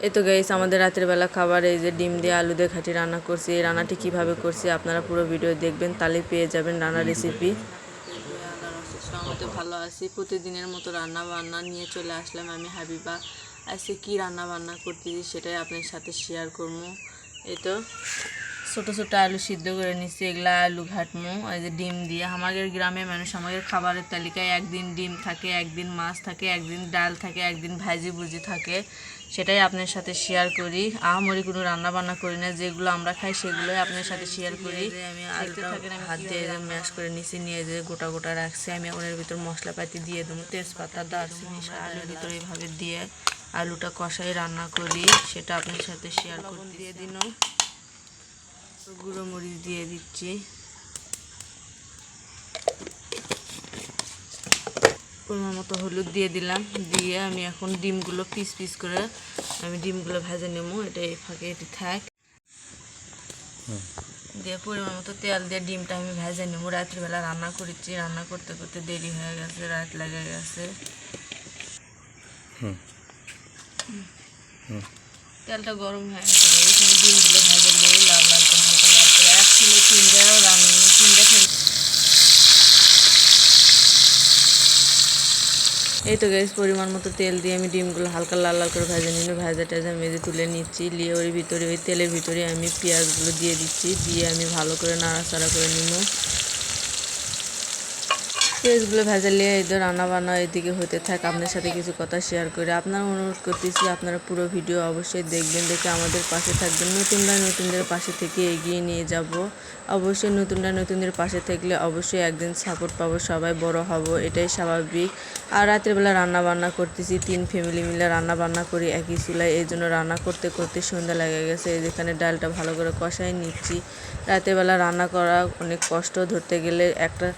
এই তো গাইস আমাদের রাতের বেলা খাবার এই যে ডিম দিয়ে আলু দিয়ে ঘাটি রান্না করছি। এই রান্নাটি কিভাবে করছি আপনারা পুরো ভিডিও দেখবেন, তাহলেই পেয়ে যাবেন রান্নার রেসিপি। ভালো আছি, প্রতিদিনের মতো রান্না বান্না নিয়ে চলে আসলাম আমি হাবিবা। আজকে কি রান্না বান্না করতেছি সেটাই আপনার সাথে শেয়ার করবো। এই তো ছোটো ছোটো আলু সিদ্ধ করে নিচ্ছি, এগুলা আলু ঘাটমু এই যে ডিম দিয়ে। আমাদের গ্রামের মানুষ আমাদের খাবারের তালিকায় একদিন ডিম থাকে, একদিন মাছ থাকে, একদিন ডাল থাকে, একদিন ভাজি ভুজি থাকে। সেটাই আপনার সাথে শেয়ার করি। আহামরি কোনো রান্না বান্না করি না, যেগুলো আমরা খাই সেগুলোই আপনার সাথে শেয়ার করি। আমি আলুটা হাত দিয়ে ম্যাশ করে নিচে নিয়ে যে গোটা গোটা রাখছি। আমি ওনের ভিতর মশলাপাতি দিয়ে দেবো, তেজপাতা, দারচিনি, আলুর ভিতরে এইভাবে দিয়ে আলুটা কষাই রান্না করি, সেটা আপনার সাথে শেয়ার করে দিয়ে দিন। গুঁড়ো মরিচ দিয়ে দিচ্ছি, পরিমাণ মতো হলুদ দিয়ে দিলাম। দিয়ে আমি এখন ডিমগুলো পিস পিস করে আমি ডিমগুলো ভেজে নেব। এটা এই ফাঁকে এটি থাক। দিয়ে পরিমাণ মতো তেল দিয়ে ডিমটা আমি ভেজে নেব। রাত্রিবেলা রান্না করেছি, রান্না করতে করতে দেরি হয়ে গেছে, রাত লেগে গেছে। তেলটা গরম হয়ে গেছে, এখানে ডিমগুলো ভেজে নিয়ে লাল লাল করে হালকা লাল করে 1 কিলো 3টা রান্না 3টা খেয়ে। এই তো গ্যাস পরিমাণ মতো তেল দিয়ে আমি ডিমগুলো হালকা লাল লাল করে ভেজে নিলে ভাজা টাজা মেজে তুলে নিচ্ছি। নিয়ে ওই ভিতরে ওই তেলের ভিতরে আমি পেঁয়াজগুলো দিয়ে দিচ্ছি, দিয়ে আমি ভালো করে নাড়াচাড়া করে নিব। পেঁয়াজগুলো ভেজে নিয়ে এই রান্না বান্না এদিকে হতে থাক। আপনার সাথে কিছু কথা শেয়ার করে আপনারা অনুরোধ করতেছি, আপনারা পুরো ভিডিও অবশ্যই দেখবেন, দেখে আমাদের পাশে থাকবেন। নতুনদের পাশে থেকে এগিয়ে নিয়ে যাব। অবশ্যই নতুনদের পাশে থাকলে অবশ্যই একদিন সাপোর্ট পাবো, সবাই বড় হব, এটাই স্বাভাবিক। আর রাতের বেলা রান্না বান্না করতেছি, 3 ফ্যামিলি মিলে রান্না বান্না করি একই চুলায়। এই জন্য রান্না করতে করতে সন্ধ্যা লেগে গেছে। যেখানে ডালটা ভালো করে কষাই নিচ্ছি। রাতের বেলা রান্না করা অনেক কষ্ট, ধরতে গেলে একটা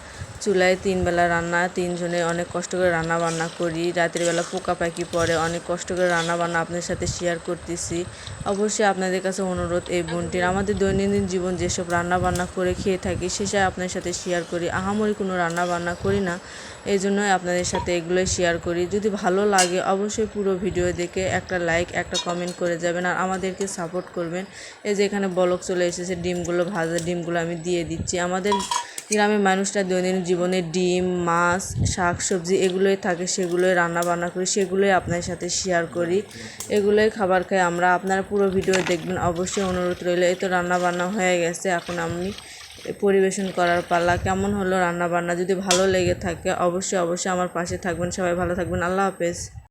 চুলায় 3 বেলা রান্না, 3 জনে অনেক কষ্ট করে রান্না বান্না করি। রাতের বেলা পোকা পাখি পড়ে, অনেক কষ্ট করে রান্না বান্না আপনাদের সাথে শেয়ার করতেছি। অবশ্যই আপনাদের কাছে অনুরোধ এই বোনটির, আমাদের দৈনন্দিন জীবন যেসব রান্না বান্না করে খেয়ে থাকি সেসব আপনাদের সাথে শেয়ার করি। আহামরি কোনো রান্না বান্না করি না, এই জন্যই আপনাদের সাথে এগুলোই শেয়ার করি। যদি ভালো লাগে অবশ্যই পুরো ভিডিও দেখে একটা লাইক একটা কমেন্ট করে যাবেন, আর আমাদেরকে সাপোর্ট করবেন। এই যে এখানে বলক চলে এসেছে, ডিমগুলো ভাজা ডিমগুলো আমি দিয়ে দিচ্ছি। আমাদের গ্রামের মানুষরা দৈনন্দিন জীবনে ডিম, মাছ, শাক সবজি এগুলোই থাকে, সেগুলোই রান্না বান্না করি, সেগুলোই আপনাদের সাথে শেয়ার করি, এগুলোই খাবার খাই আমরা। আপনারা পুরো ভিডিও দেখবেন, অবশ্যই অনুরোধ রইল। এই তো রান্না বান্না হয়ে গেছে, এখন আমি পরিবেশন করার পালা। কেমন হলো রান্না বান্না? যদি ভালো লেগে থাকে অবশ্যই আমার পাশে থাকবেন। সবাই ভালো থাকবেন। আল্লাহ হাফেজ।